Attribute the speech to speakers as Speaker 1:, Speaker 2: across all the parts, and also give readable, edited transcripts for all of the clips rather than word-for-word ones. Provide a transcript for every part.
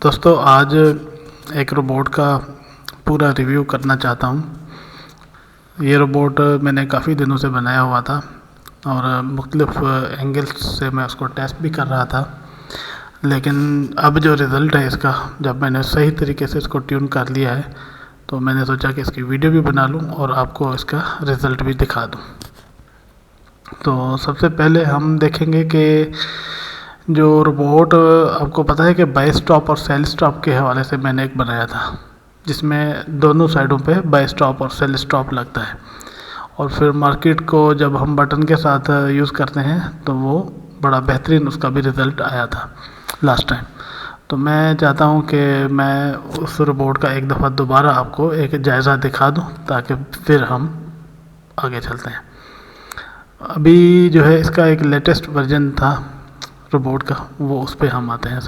Speaker 1: दोस्तों आज एक रोबोट का पूरा रिव्यू करना चाहता हूँ। ये रोबोट मैंने काफ़ी दिनों से बनाया हुआ था और मुख्तलिफ़ एंगल्स से मैं उसको टेस्ट भी कर रहा था, लेकिन अब जो रिज़ल्ट है इसका, जब मैंने सही तरीके से इसको ट्यून कर लिया है तो मैंने सोचा कि इसकी वीडियो भी बना लूँ और आपको इसका रिज़ल्ट भी दिखा दूँ। तो सबसे पहले हम देखेंगे कि जो रोबोट, आपको पता है कि बाई स्टॉप और सेल स्टॉप के हवाले से मैंने एक बनाया था, जिसमें दोनों साइडों पे बाई स्टॉप और सेल स्टॉप लगता है और फिर मार्केट को जब हम बटन के साथ यूज़ करते हैं तो वो बड़ा बेहतरीन उसका भी रिज़ल्ट आया था लास्ट टाइम। तो मैं चाहता हूँ कि मैं उस रोबोट का एक दफ़ा दोबारा आपको एक जायज़ा दिखा दूँ ताकि फिर हम आगे चलते हैं। अभी जो है इसका एक लेटेस्ट वर्जन था रोबोट का, वो उस पर हम आते हैं।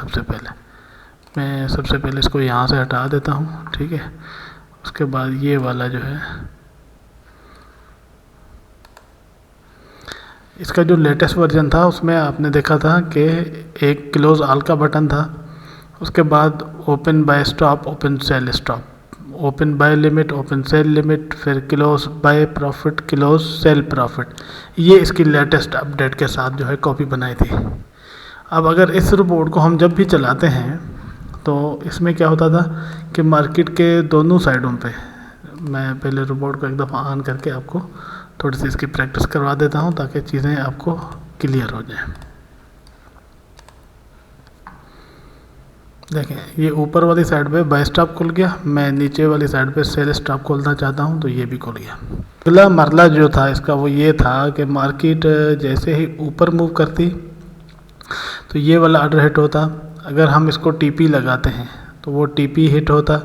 Speaker 1: मैं सबसे पहले इसको यहाँ से हटा देता हूँ, ठीक है। उसके बाद ये वाला जो है, इसका जो लेटेस्ट वर्जन था उसमें आपने देखा था कि एक क्लोज ऑल का बटन था, उसके बाद open buy stop, open sell stop, open buy limit, open sell limit, फिर close buy profit, close sell profit. ये इसकी लेटेस्ट अपडेट के साथ जो है कॉपी बनाई थी। अब अगर इस रोबोट को हम जब भी चलाते हैं तो इसमें क्या होता था कि मार्केट के दोनों साइडों पे, मैं पहले रोबोट को एक दफ़ा ऑन करके आपको थोड़ी सी इसकी प्रैक्टिस करवा देता हूँ ताकि चीज़ें आपको क्लियर हो जाएं। देखें, ये ऊपर वाली साइड पे बाय स्टॉप खुल गया, मैं नीचे वाली साइड पे सेल स्टॉप खोलना चाहता हूँ तो ये भी खुल गया। अगला मरला जो था इसका वो ये था कि मार्केट जैसे ही ऊपर मूव करती तो ये वाला ऑर्डर हिट होता, अगर हम इसको टीपी लगाते हैं तो वो टीपी हिट होता,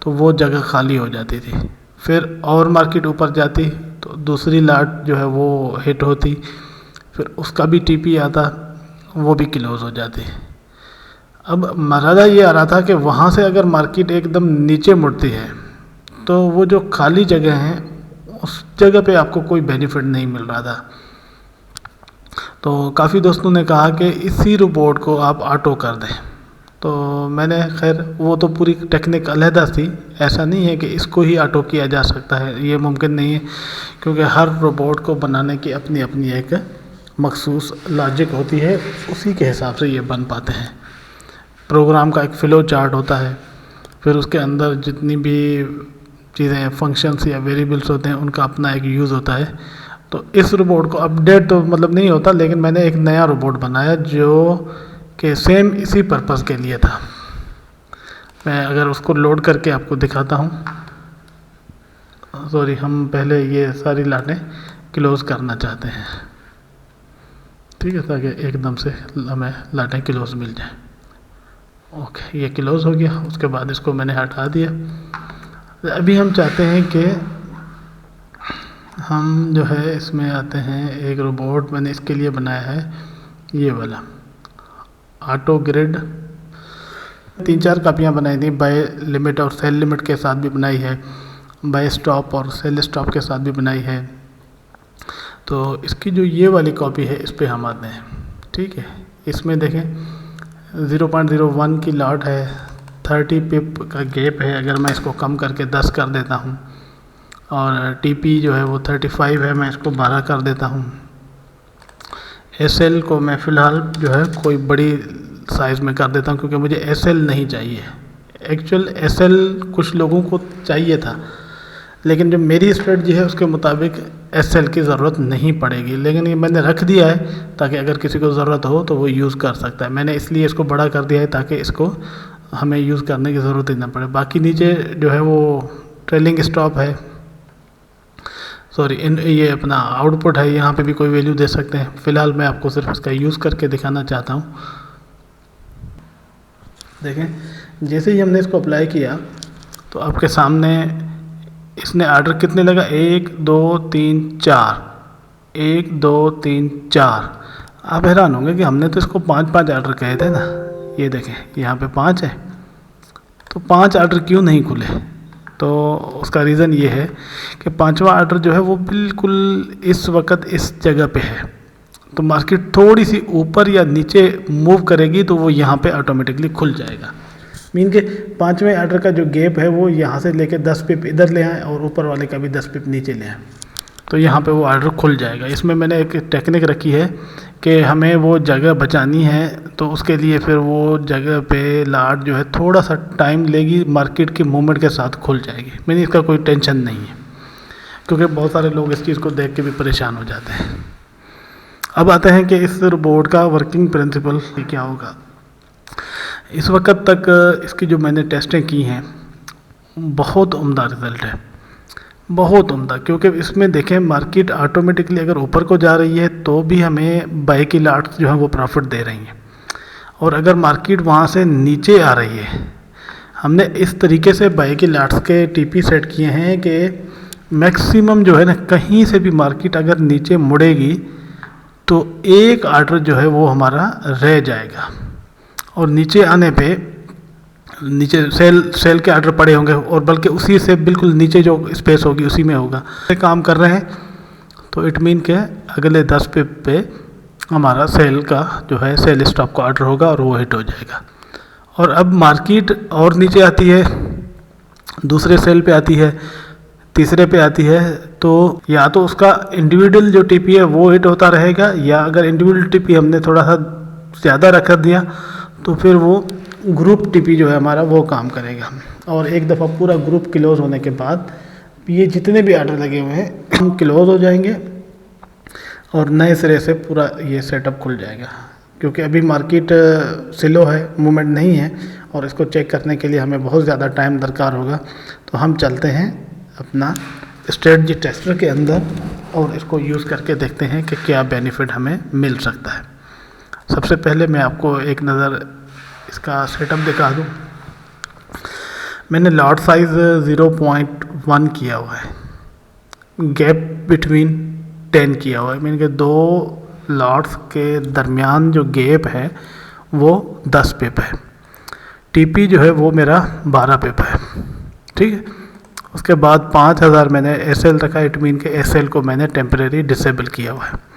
Speaker 1: तो वो जगह खाली हो जाती थी। फिर और मार्केट ऊपर जाती तो दूसरी लाट जो है वो हिट होती, फिर उसका भी टीपी आता, वो भी क्लोज हो जाती। अब मसला ये आ रहा था कि वहाँ से अगर मार्केट एकदम नीचे मुड़ती है तो वो जो खाली जगह है उस जगह पे आपको कोई बेनिफिट नहीं मिल रहा था। तो काफ़ी दोस्तों ने कहा कि इसी रोबोट को आप ऑटो कर दें, तो मैंने खैर वो तो पूरी टेक्निक अलहदा थी, ऐसा नहीं है कि इसको ही ऑटो किया जा सकता है, ये मुमकिन नहीं है, क्योंकि हर रोबोट को बनाने की अपनी अपनी एक मखसूस लॉजिक होती है, उसी के हिसाब से ये बन पाते हैं। प्रोग्राम का एक फ़्लो चार्ट होता है, फिर उसके अंदर जितनी भी चीज़ें, फंक्शंस या वेरिएबल्स होते हैं, उनका अपना एक यूज़ होता है। तो इस रोबोट को अपडेट तो मतलब नहीं होता, लेकिन मैंने एक नया रोबोट बनाया जो कि सेम इसी पर्पज़ के लिए था। मैं अगर उसको लोड करके आपको दिखाता हूँ, सॉरी, हम पहले ये सारी लाटें क्लोज़ करना चाहते हैं, ठीक है, ताकि एकदम से हमें लाटें क्लोज़ मिल जाएं। ओके, ये क्लोज़ हो गया। उसके बाद इसको मैंने हटा दिया। अभी हम चाहते हैं कि हम जो है इसमें आते हैं, एक रोबोट मैंने इसके लिए बनाया है, ये वाला ऑटो ग्रिड। 3-4 कापियाँ बनाई थी, बाय लिमिट और सेल लिमिट के साथ भी बनाई है, बाय स्टॉप और सेल स्टॉप के साथ भी बनाई है। तो इसकी जो ये वाली कॉपी है इस पर हम आते हैं, ठीक है। इसमें देखें 0.01 की लॉट है, 30 पिप का गैप है। अगर मैं इसको कम करके 10 कर देता हूँ, और टीपी जो है वो 35 है, मैं इसको 12 कर देता हूँ। एसएल को मैं फ़िलहाल जो है कोई बड़ी साइज़ में कर देता हूँ, क्योंकि मुझे एसएल नहीं चाहिए। एक्चुअल एसएल कुछ लोगों को चाहिए था, लेकिन जो मेरी स्ट्रेटजी है उसके मुताबिक एसएल की ज़रूरत नहीं पड़ेगी, लेकिन ये मैंने रख दिया है ताकि अगर किसी को ज़रूरत हो तो वो यूज़ कर सकता है। मैंने इसलिए इसको बड़ा कर दिया है ताकि इसको हमें यूज़ करने की ज़रूरत ही ना पड़े। बाकी नीचे जो है वो ट्रेलिंग स्टॉप है, सॉरी, ये अपना आउटपुट है, यहाँ पे भी कोई वैल्यू दे सकते हैं। फ़िलहाल मैं आपको सिर्फ इसका यूज़ करके दिखाना चाहता हूँ। देखें, जैसे ही हमने इसको अप्लाई किया तो आपके सामने इसने ऑर्डर कितने लगा, 1 2 3 4, 1 2 3 4। आप हैरान होंगे कि हमने तो इसको 5-5 ऑर्डर कहे थे ना। ये देखें, यहाँ पे 5 है, तो 5 ऑर्डर क्यों नहीं खुले? तो उसका रीज़न ये है कि 5वां ऑर्डर जो है वो बिल्कुल इस वक्त इस जगह पे है, तो मार्केट थोड़ी सी ऊपर या नीचे मूव करेगी तो वो यहाँ पे ऑटोमेटिकली खुल जाएगा। मीन के 5वें आर्डर का जो गैप है वो यहाँ से लेके 10 पिप इधर ले आए और ऊपर वाले का भी 10 पिप नीचे ले आए, तो यहाँ पे वो आर्डर खुल जाएगा। इसमें मैंने एक टेक्निक रखी है कि हमें वो जगह बचानी है, तो उसके लिए फिर वो जगह पे लाट जो है थोड़ा सा टाइम लेगी, मार्केट की मूवमेंट के साथ खुल जाएगी। मैंने इसका कोई टेंशन नहीं है, क्योंकि बहुत सारे लोग इस चीज़ को देख के भी परेशान हो जाते हैं। अब आते हैं कि इस बोर्ड का वर्किंग प्रिंसिपल क्या होगा। इस वक्त तक इसकी जो मैंने टेस्टें की हैं बहुत उम्दा रिज़ल्ट है, बहुत उम्दा। क्योंकि इसमें देखें मार्केट ऑटोमेटिकली अगर ऊपर को जा रही है तो भी हमें बाई की लाट्स जो है वो प्रॉफिट दे रही हैं, और अगर मार्केट वहाँ से नीचे आ रही है, हमने इस तरीके से बाई की लाट्स के टीपी सेट किए हैं कि मैक्सिमम जो है ना, कहीं से भी मार्केट अगर नीचे मुड़ेगी तो एक आर्डर जो है वो हमारा रह जाएगा, और नीचे आने पे नीचे सेल के आर्डर पड़े होंगे, और बल्कि उसी से बिल्कुल नीचे जो स्पेस होगी उसी में होगा। काम कर रहे हैं तो इट मीन के अगले 10 पिप पे हमारा सेल का जो है सेल स्टॉप का आर्डर होगा और वो हिट हो जाएगा। और अब मार्केट और नीचे आती है, दूसरे सेल पे आती है, तीसरे पे आती है, तो या तो उसका इंडिविजुअल जो टीपी है वो हिट होता रहेगा, या अगर इंडिविजुअल टीपी हमने थोड़ा सा ज़्यादा रख दिया तो फिर वो ग्रुप टीपी जो है हमारा वो काम करेगा। और एक दफ़ा पूरा ग्रुप क्लोज होने के बाद ये जितने भी आर्डर लगे हुए हैं हम क्लोज हो जाएंगे और नए सिरे से पूरा ये सेटअप खुल जाएगा। क्योंकि अभी मार्केट स्लो है, मूवमेंट नहीं है, और इसको चेक करने के लिए हमें बहुत ज़्यादा टाइम दरकार होगा। तो हम चलते हैं अपना स्ट्रेटजी टेस्टर के अंदर और इसको यूज़ करके देखते हैं कि क्या बेनिफिट हमें मिल सकता है। सबसे पहले मैं आपको एक नज़र इसका सेटअप दिखा दूँ। मैंने लॉट साइज़ 0.1 किया हुआ है, गैप बिटवीन 10 किया हुआ है, मीन के 2 लॉट्स के दरमियान जो गैप है वो 10 पिप है। टीपी जो है वो मेरा 12 पिप है, ठीक है। उसके बाद 5000 मैंने एसएल रखा, इट मीन के एसएल को मैंने टेम्परेरी डिसेबल किया हुआ है।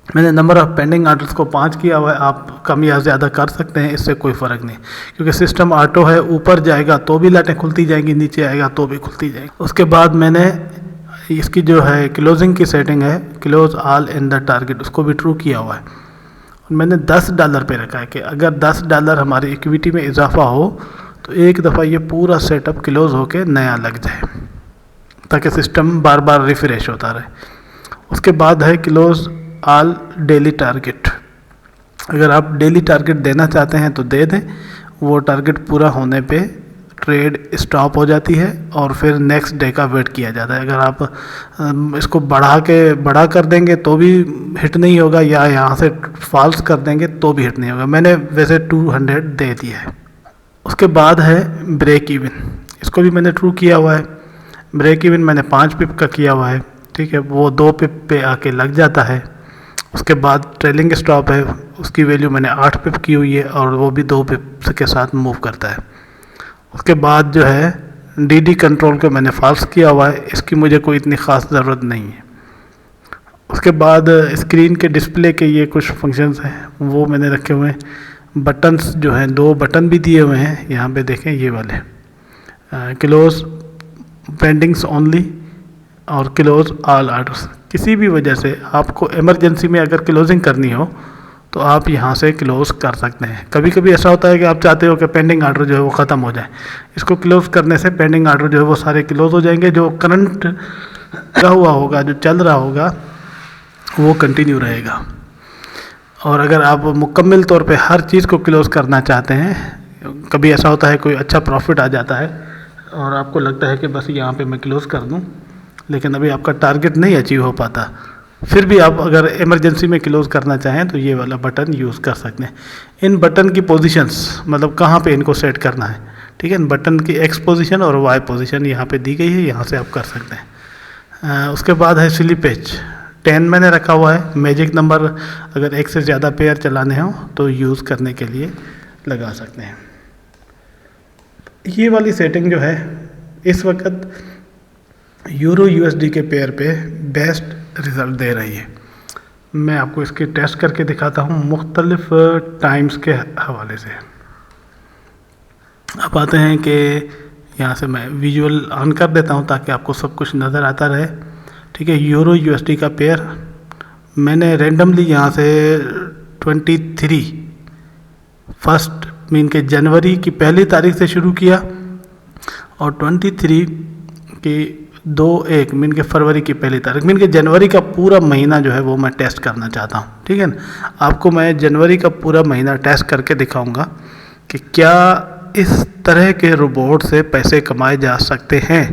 Speaker 1: मैंने नंबर ऑफ़ पेंडिंग आर्डर्स को 5 किया हुआ है, आप कम या ज़्यादा कर सकते हैं, इससे कोई फ़र्क नहीं, क्योंकि सिस्टम ऑटो है। ऊपर जाएगा तो भी लाटें खुलती जाएंगी, नीचे आएगा तो भी खुलती जाएगी। उसके बाद मैंने इसकी जो है क्लोजिंग की सेटिंग है, close all in the target, उसको भी ट्रू किया हुआ है। और मैंने $10 पे रखा है कि अगर $10 हमारी इक्विटी में इजाफा हो तो एक दफ़ा ये पूरा सेटअप क्लोज होके नया लग जाए, ताकि सिस्टम बार बार रिफ्रेश होता रहे। उसके बाद है क्लोज ऑल डेली टारगेट। अगर आप डेली टारगेट देना चाहते हैं तो दे दें, वो टारगेट पूरा होने पे ट्रेड स्टॉप हो जाती है और फिर नेक्स्ट डे का वेट किया जाता है। अगर आप इसको बढ़ा कर देंगे तो भी हिट नहीं होगा, या यहाँ से फॉल्स कर देंगे तो भी हिट नहीं होगा। मैंने वैसे 200 दे दिया है। उसके बाद है ब्रेक इवन, इसको भी मैंने ट्रू किया हुआ है। ब्रेक इवन मैंने 5 पिप का किया हुआ है, ठीक है, वो 2 पिप पे आके लग जाता है। उसके बाद ट्रेलिंग स्टॉप है, उसकी वैल्यू मैंने 8 पिप की हुई है और वो भी 2 पिप के साथ मूव करता है। उसके बाद जो है डीडी कंट्रोल को मैंने फॉल्स किया हुआ है, इसकी मुझे कोई इतनी ख़ास ज़रूरत नहीं है। उसके बाद स्क्रीन के डिस्प्ले के ये कुछ फंक्शंस हैं वो मैंने रखे हुए हैं। बटन्स जो हैं 2 बटन भी दिए हुए हैं, यहाँ पे देखें ये वाले, क्लोज पेंडिंग्स ओनली और क्लोज ऑल आर्डर्स। किसी भी वजह से आपको इमरजेंसी में अगर क्लोजिंग करनी हो तो आप यहाँ से क्लोज़ कर सकते हैं। कभी कभी ऐसा होता है कि आप चाहते हो कि पेंडिंग आर्डर जो है वो ख़त्म हो जाए, इसको क्लोज़ करने से पेंडिंग आर्डर जो है वो सारे क्लोज़ हो जाएंगे। जो करंट लगा हुआ होगा, जो चल रहा होगा, वो कंटिन्यू रहेगा। और अगर आप मुकम्मल तौर पे हर चीज़ को क्लोज़ करना चाहते हैं, कभी ऐसा होता है कोई अच्छा प्रॉफिट आ जाता है और आपको लगता है कि बस यहाँ पे मैं क्लोज़ कर दूँ, लेकिन अभी आपका टारगेट नहीं अचीव हो पाता, फिर भी आप अगर इमरजेंसी में क्लोज़ करना चाहें तो ये वाला बटन यूज़ कर सकते हैं। इन बटन की पोजीशंस, मतलब कहाँ पे इनको सेट करना है, ठीक है, बटन की एक्स पोजीशन और वाई पोजीशन यहाँ पे दी गई है, यहाँ से आप कर सकते हैं। उसके बाद है स्लिपेज 10 मैंने रखा हुआ है। मैजिक नंबर अगर एक से ज़्यादा पेयर चलाने हो तो यूज़ करने के लिए लगा सकते हैं। ये वाली सेटिंग जो है इस वक्त यूरो यूएसडी के पेयर पे बेस्ट रिज़ल्ट दे रही है। मैं आपको इसके टेस्ट करके दिखाता हूँ मुख्तलिफ टाइम्स के हवाले से। अब आते हैं कि यहाँ से मैं विजुअल ऑन कर देता हूँ ताकि आपको सब कुछ नज़र आता रहे। ठीक है, यूरो यूएसडी का पेयर मैंने रेंडमली यहाँ से 23 फर्स्ट मीन के जनवरी की पहली तारीख से शुरू किया और 23 की 2/1 मीन के फरवरी की पहली तारीख मीन के जनवरी का पूरा महीना जो है वो मैं टेस्ट करना चाहता हूँ। ठीक है ना, आपको मैं जनवरी का पूरा महीना टेस्ट करके दिखाऊंगा कि क्या इस तरह के रोबोट से पैसे कमाए जा सकते हैं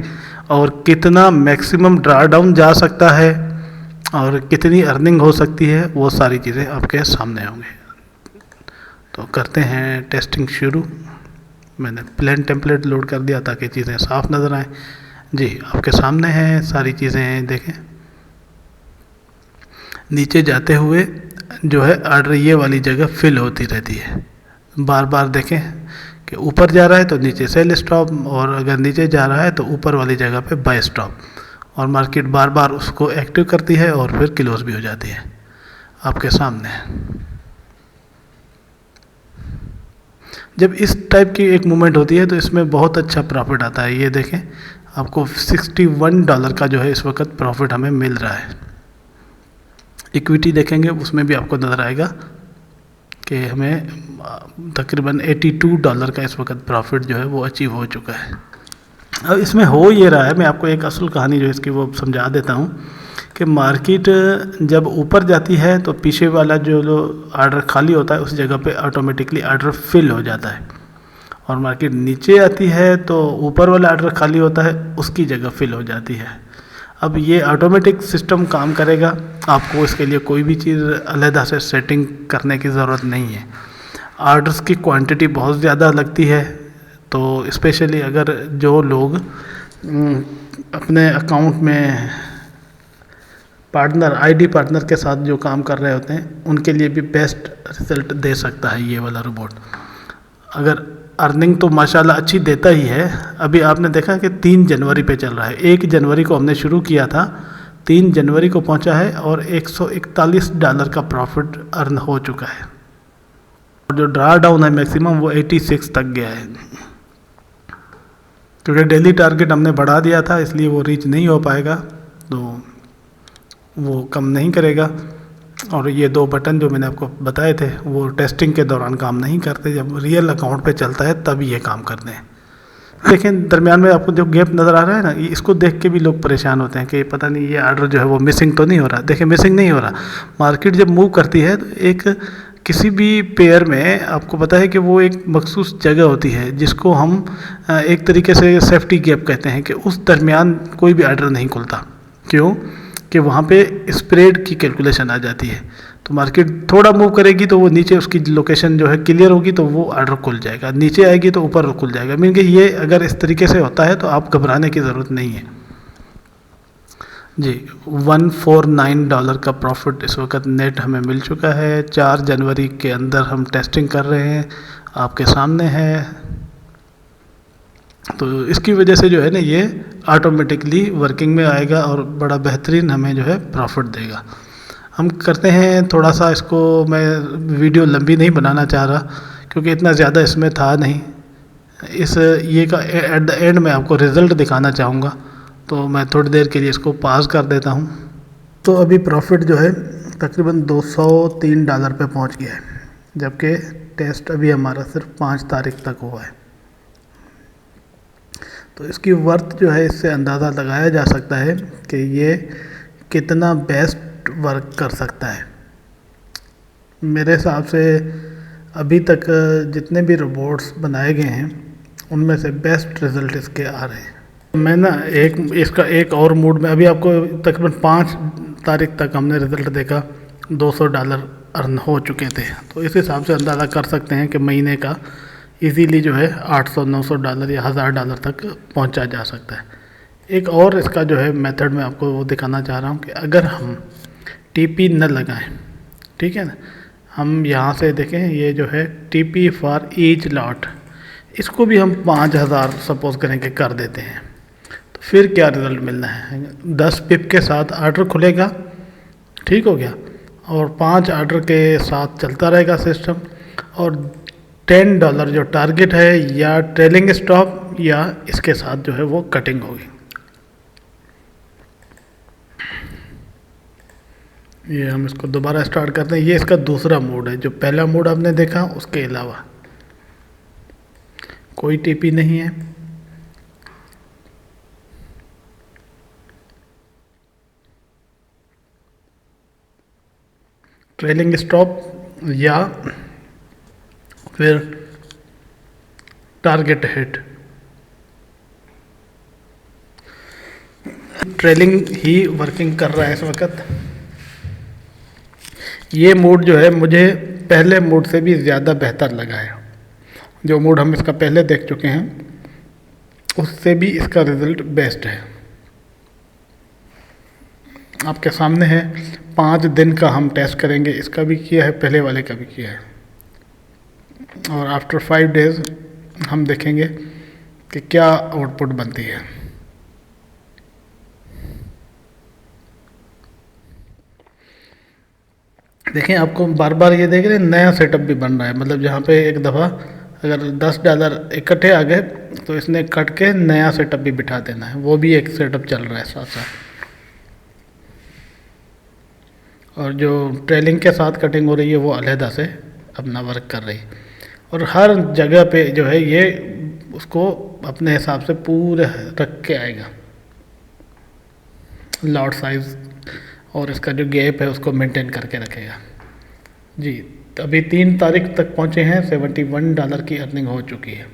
Speaker 1: और कितना मैक्सिमम ड्रा डाउन जा सकता है और कितनी अर्निंग हो सकती है, वो सारी चीज़ें आपके सामने होंगी। तो करते हैं टेस्टिंग शुरू। मैंने प्लेन टेम्पलेट लोड कर दिया ताकि चीज़ें साफ नज़र आएँ। जी, आपके सामने हैं सारी चीज़ें, देखें। नीचे जाते हुए जो है ऑर्डर ये वाली जगह फिल होती रहती है, बार बार देखें कि ऊपर जा रहा है तो नीचे सेल स्टॉप, और अगर नीचे जा रहा है तो ऊपर वाली जगह पे बाय स्टॉप, और मार्केट बार बार उसको एक्टिव करती है और फिर क्लोज भी हो जाती है आपके सामने। जब इस टाइप की एक मूवमेंट होती है तो इसमें बहुत अच्छा प्रॉफिट आता है। ये देखें, आपको $61 का जो है इस वक्त प्रॉफिट हमें मिल रहा है। इक्विटी देखेंगे उसमें भी आपको नज़र आएगा कि हमें तकरीबन $82 का इस वक्त प्रॉफिट जो है वो अचीव हो चुका है। अब इसमें हो ये रहा है, मैं आपको एक असल कहानी जो है इसकी वो समझा देता हूँ कि मार्केट जब ऊपर जाती है तो पीछे वाला जो ऑर्डर खाली होता है उस जगह पे ऑटोमेटिकली ऑर्डर फिल हो जाता है, और मार्केट नीचे आती है तो ऊपर वाला ऑर्डर खाली होता है उसकी जगह फिल हो जाती है। अब ये ऑटोमेटिक सिस्टम काम करेगा, आपको इसके लिए कोई भी चीज़ अलहदा से सेटिंग करने की ज़रूरत नहीं है। ऑर्डर्स की क्वांटिटी बहुत ज़्यादा लगती है, तो स्पेशली अगर जो लोग अपने अकाउंट में पार्टनर आईडी पार्टनर के साथ जो काम कर रहे होते हैं उनके लिए भी बेस्ट रिज़ल्ट दे सकता है ये वाला रोबोट। अगर अर्निंग तो माशाल्लाह अच्छी देता ही है। अभी आपने देखा कि 3 जनवरी पे चल रहा है, 1 जनवरी को हमने शुरू किया था, 3 जनवरी को पहुंचा है और $141 का प्रॉफिट अर्न हो चुका है। और जो ड्रा डाउन है मैक्सिमम वो 86 तक गया है, क्योंकि डेली टारगेट हमने बढ़ा दिया था इसलिए वो रीच नहीं हो पाएगा, तो वो कम नहीं करेगा। और ये 2 बटन जो मैंने आपको बताए थे वो टेस्टिंग के दौरान काम नहीं करते, जब रियल अकाउंट पे चलता है तब ये काम करते हैं। देखें दरमियान में आपको जो गैप नज़र आ रहा है ना, इसको देख के भी लोग परेशान होते हैं कि पता नहीं ये ऑर्डर जो है वो मिसिंग तो नहीं हो रहा। देखिए मिसिंग नहीं हो रहा, मार्केट जब मूव करती है तो एक किसी भी पेयर में आपको पता है कि वो एक मखसूस जगह होती है जिसको हम एक तरीके से सेफ्टी गैप कहते हैं, कि उस दरमियान कोई भी ऑर्डर नहीं खुलता। क्यों? कि वहाँ पे स्प्रेड की कैलकुलेशन आ जाती है, तो मार्केट थोड़ा मूव करेगी तो वो नीचे उसकी लोकेशन जो है क्लियर होगी तो वो ऑर्डर खुल जाएगा, नीचे आएगी तो ऊपर खुल जाएगा। मीन कि ये अगर इस तरीके से होता है तो आप घबराने की ज़रूरत नहीं है जी। $149 का प्रॉफिट इस वक्त नेट हमें मिल चुका है। 4 जनवरी के अंदर हम टेस्टिंग कर रहे हैं, आपके सामने है। तो इसकी वजह से जो है ना ये ऑटोमेटिकली वर्किंग में आएगा और बड़ा बेहतरीन हमें जो है प्रॉफिट देगा। हम करते हैं थोड़ा सा इसको, मैं वीडियो लंबी नहीं बनाना चाह रहा क्योंकि इतना ज़्यादा इसमें था नहीं। इस ये का एट द एंड में आपको रिज़ल्ट दिखाना चाहूँगा, तो मैं थोड़ी देर के लिए इसको पॉज कर देता हूँ। तो अभी प्रॉफिट जो है तकरीबन $203 पे पहुँच गया है, जबकि टेस्ट अभी हमारा सिर्फ 5 तारीख तक हुआ है। तो इसकी वर्थ जो है इससे अंदाज़ा लगाया जा सकता है कि ये कितना बेस्ट वर्क कर सकता है। मेरे हिसाब से अभी तक जितने भी रोबोट्स बनाए गए हैं उनमें से बेस्ट रिज़ल्ट इसके आ रहे हैं। मैं ना इसका एक और मूड में, अभी आपको तकरीबन 5 तारीख तक हमने रिज़ल्ट देखा, $200 अर्न हो चुके थे। तो इस हिसाब से अंदाज़ा कर सकते हैं कि महीने का इजीली जो है $800-900 या $1000 तक पहुंचा जा सकता है। एक और इसका जो है मेथड मैं आपको वो दिखाना चाह रहा हूँ कि अगर हम टीपी न लगाएं, ठीक है ना, हम यहाँ से देखें ये जो है टीपी फॉर ईच लॉट, इसको भी हम 5000 सपोज करें कि कर देते हैं, तो फिर क्या रिज़ल्ट मिलना है? 10 पिप के साथ ऑर्डर खुलेगा, ठीक हो गया, और 5 ऑर्डर के साथ चलता रहेगा सिस्टम, और $10 जो टारगेट है, या ट्रेलिंग स्टॉप, या इसके साथ जो है वो कटिंग होगी। ये हम इसको दोबारा स्टार्ट करते हैं। ये इसका दूसरा मोड है, जो पहला मोड आपने देखा उसके अलावा कोई टीपी नहीं है। ट्रेलिंग स्टॉप या फिर टारगेट हिट। ट्रेलिंग ही वर्किंग कर रहा है इस वक्त। ये मोड जो है मुझे पहले मोड से भी ज़्यादा बेहतर लगा है। जो मोड हम इसका पहले देख चुके हैं उससे भी इसका रिज़ल्ट बेस्ट है। आपके सामने है, 5 दिन का हम टेस्ट करेंगे। इसका भी किया है, पहले वाले का भी किया है, और आफ्टर 5 डेज़ हम देखेंगे कि क्या आउटपुट बनती है। देखें, आपको बार बार ये देख रहे हैं नया सेटअप भी बन रहा है। मतलब जहाँ पे एक दफ़ा अगर $10 इकट्ठे आ गए तो इसने कट के नया सेटअप भी बिठा देना है, वो भी एक सेटअप चल रहा है साथ साथ। और जो ट्रेलिंग के साथ कटिंग हो रही है वो अलहदा से अपना वर्क कर रही है, और हर जगह पे जो है ये उसको अपने हिसाब से पूरे रख के आएगा। लॉट साइज और इसका जो गैप है उसको मेंटेन करके रखेगा जी। अभी 3 तारीख तक पहुँचे हैं, $71 की अर्निंग हो चुकी है।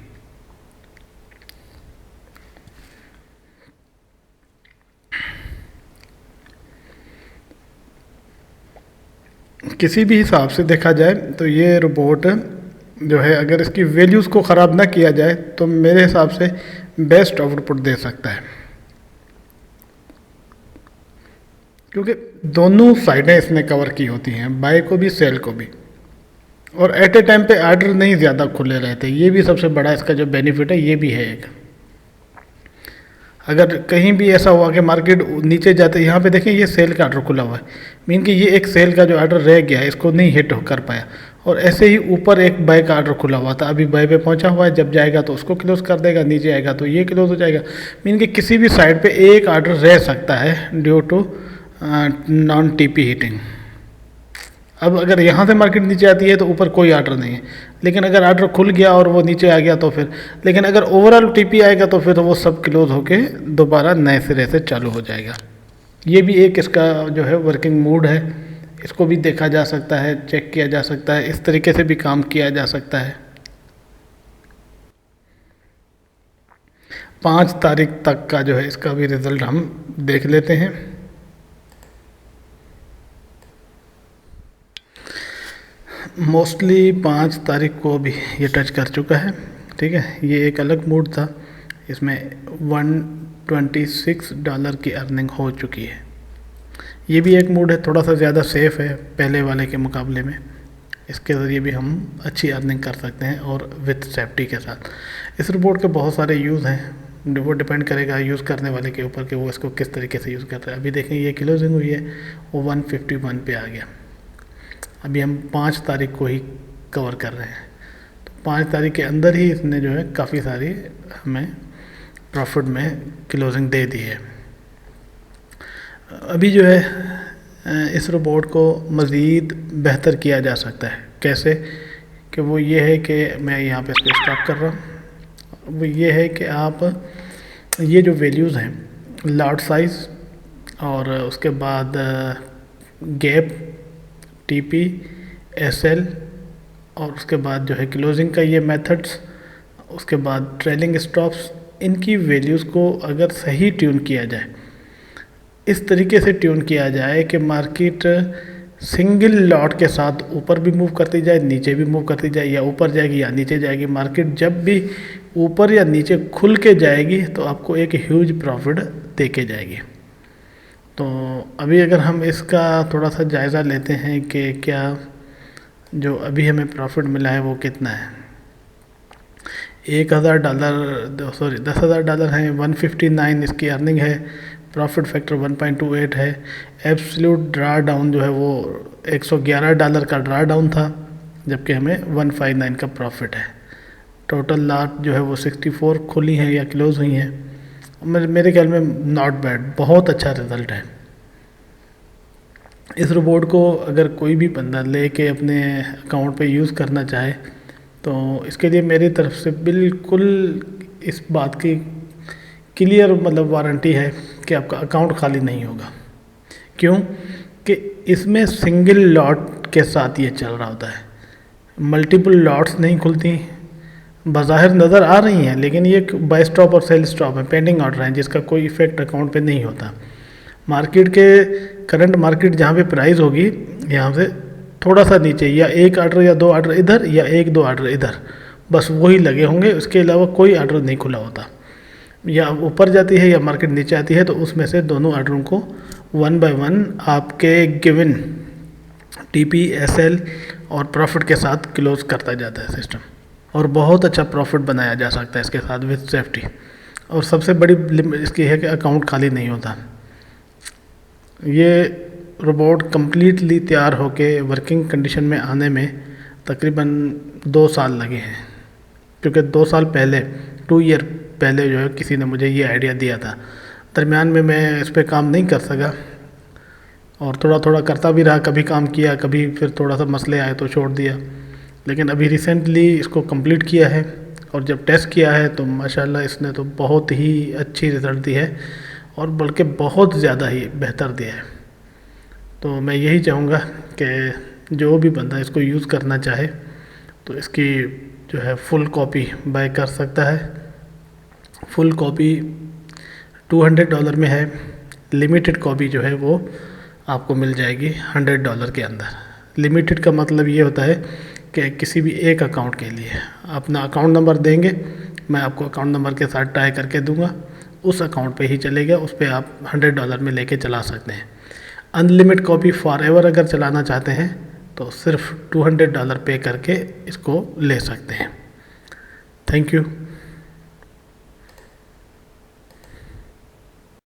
Speaker 1: किसी भी हिसाब से देखा जाए तो ये रोबोट जो है, अगर इसकी वैल्यूज़ को ख़राब ना किया जाए तो मेरे हिसाब से बेस्ट आउटपुट दे सकता है, क्योंकि दोनों साइडें इसने कवर की होती हैं, बाय को भी सेल को भी, और एट ए टाइम पे आर्डर नहीं ज़्यादा खुले रहते। ये भी सबसे बड़ा इसका जो बेनिफिट है ये भी है एक। अगर कहीं भी ऐसा हुआ कि मार्केट नीचे जाते, यहाँ पे देखें ये सेल का आर्डर खुला हुआ है, मीन कि ये एक सेल का जो आर्डर रह गया है इसको नहीं हिट कर पाया, और ऐसे ही ऊपर एक बाय का आर्डर खुला हुआ था, अभी बाय पे पहुंचा हुआ है, जब जाएगा तो उसको क्लोज कर देगा, नीचे आएगा तो ये क्लोज हो जाएगा। मीन कि किसी भी साइड पे एक आर्डर रह सकता है due to non TP hitting. अब अगर यहाँ से मार्केट नीचे आती है तो ऊपर कोई आर्डर नहीं है, लेकिन अगर आर्डर खुल गया और वो नीचे आ गया तो फिर, लेकिन अगर ओवरऑल टीपी आएगा तो फिर वो सब क्लोज होके दोबारा नए सिरे से चालू हो जाएगा। ये भी एक इसका जो है वर्किंग मोड है, इसको भी देखा जा सकता है, चेक किया जा सकता है, इस तरीके से भी काम किया जा सकता है। 5 तारीख तक का जो है इसका भी रिज़ल्ट हम देख लेते हैं। मोस्टली 5 तारीख को भी ये टच कर चुका है, ठीक है। ये एक अलग मोड था, इसमें $126 की अर्निंग हो चुकी है। ये भी एक मोड है, थोड़ा सा ज़्यादा सेफ़ है पहले वाले के मुकाबले में। इसके ज़रिए भी हम अच्छी अर्निंग कर सकते हैं और विथ सेफ्टी के साथ। इस रिपोर्ट के बहुत सारे यूज़ हैं, वो डिपेंड करेगा यूज़ करने वाले के ऊपर कि वो इसको किस तरीके से यूज़ कर रहा है। अभी देखें ये क्लोजिंग हुई है, वो 151 पे आ गया। अभी हम 5 तारीख को ही कवर कर रहे हैं, तो 5 तारीख के अंदर ही इसने जो है काफ़ी सारी हमें प्रॉफिट में क्लोजिंग दे दी है। अभी जो है इस रोबोट को मज़ीद बेहतर किया जा सकता है। कैसे? कि वो ये है कि मैं यहाँ पे इसको स्टॉप कर रहा हूँ। वो ये है कि आप ये जो वैल्यूज़ हैं, लॉट साइज़ और उसके बाद गैप, टीपी, एसएल, और उसके बाद जो है क्लोजिंग का ये मेथड्स, उसके बाद ट्रेलिंग स्टॉप्स, इनकी वैल्यूज़ को अगर सही ट्यून किया जाए, इस तरीके से ट्यून किया जाए कि मार्केट सिंगल लॉट के साथ ऊपर भी मूव करती जाए, नीचे भी मूव करती जाए, या ऊपर जाएगी या नीचे जाएगी। मार्केट जब भी ऊपर या नीचे खुल के जाएगी तो आपको एक ह्यूज प्रॉफिट दे के जाएगी। तो अभी अगर हम इसका थोड़ा सा जायज़ा लेते हैं कि क्या जो अभी हमें प्रॉफिट मिला है वो कितना है। $1000 है, 159 इसकी अर्निंग है, प्रॉफिट फैक्टर 1.28 है। एब्सोल्यूट ड्रा डाउन जो है वो $111 का ड्रा डाउन था, जबकि हमें 159 का प्रॉफिट है। टोटल लॉट जो है वो 64 खुली हैं या क्लोज हुई हैं। मेरे ख्याल में नॉट बैड, बहुत अच्छा रिज़ल्ट है। इस रोबोट को अगर कोई भी बंदा लेके अपने अकाउंट पे यूज़ करना चाहे तो इसके लिए मेरी तरफ से बिल्कुल इस बात की क्लियर मतलब वारंटी है कि आपका अकाउंट खाली नहीं होगा। क्यों कि इसमें सिंगल लॉट के साथ ये चल रहा होता है, मल्टीपल लॉट्स नहीं खुलती। बाज़ाहिर नज़र आ रही हैं लेकिन ये बाय स्टॉप और सेल स्टॉप है, पेंडिंग ऑर्डर हैं जिसका कोई इफेक्ट अकाउंट पे नहीं होता। मार्केट के करंट मार्केट जहाँ पे प्राइस होगी यहाँ से थोड़ा सा नीचे या एक ऑर्डर या दो ऑर्डर इधर या एक दो ऑर्डर इधर, बस वही लगे होंगे, उसके अलावा कोई ऑर्डर नहीं खुला होता। या ऊपर जाती है या मार्केट नीचे आती है तो उसमें से दोनों ऑर्डरों को 1 बाय 1 आपके गिवन टीपी, एसएल और प्रॉफिट के साथ क्लोज करता जाता है सिस्टम, और बहुत अच्छा प्रॉफिट बनाया जा सकता है इसके साथ विद सेफ्टी। और सबसे बड़ी इसकी है कि अकाउंट खाली नहीं होता। ये रोबोट कम्प्लीटली तैयार होके वर्किंग कंडीशन में आने में तकरीबन 2 साल लगे हैं, क्योंकि 2 साल पहले 2 ईयर पहले जो है किसी ने मुझे ये आइडिया दिया था। दरमियान में मैं इस पर काम नहीं कर सका और थोड़ा थोड़ा करता भी रहा, कभी काम किया कभी फिर थोड़ा सा मसले आए तो छोड़ दिया। लेकिन अभी रिसेंटली इसको कंप्लीट किया है और जब टेस्ट किया है तो माशाल्लाह इसने तो बहुत ही अच्छी रिज़ल्ट दी है और बल्कि बहुत ज़्यादा ही बेहतर दिया है। तो मैं यही चाहूँगा कि जो भी बंदा इसको यूज़ करना चाहे तो इसकी जो है फुल कॉपी बाय कर सकता है। फुल कॉपी $200 में है, लिमिटेड कॉपी जो है वो आपको मिल जाएगी $100 के अंदर। लिमिटेड का मतलब ये होता है कि किसी भी एक अकाउंट के लिए अपना अकाउंट नंबर देंगे, मैं आपको अकाउंट नंबर के साथ टाई करके दूंगा, उस अकाउंट पे ही चलेगा, उस पर आप $100 में लेके चला सकते हैं। अनलिमिटेड कॉपी फॉर एवर अगर चलाना चाहते हैं तो सिर्फ $200 पे करके इसको ले सकते हैं। Thank you.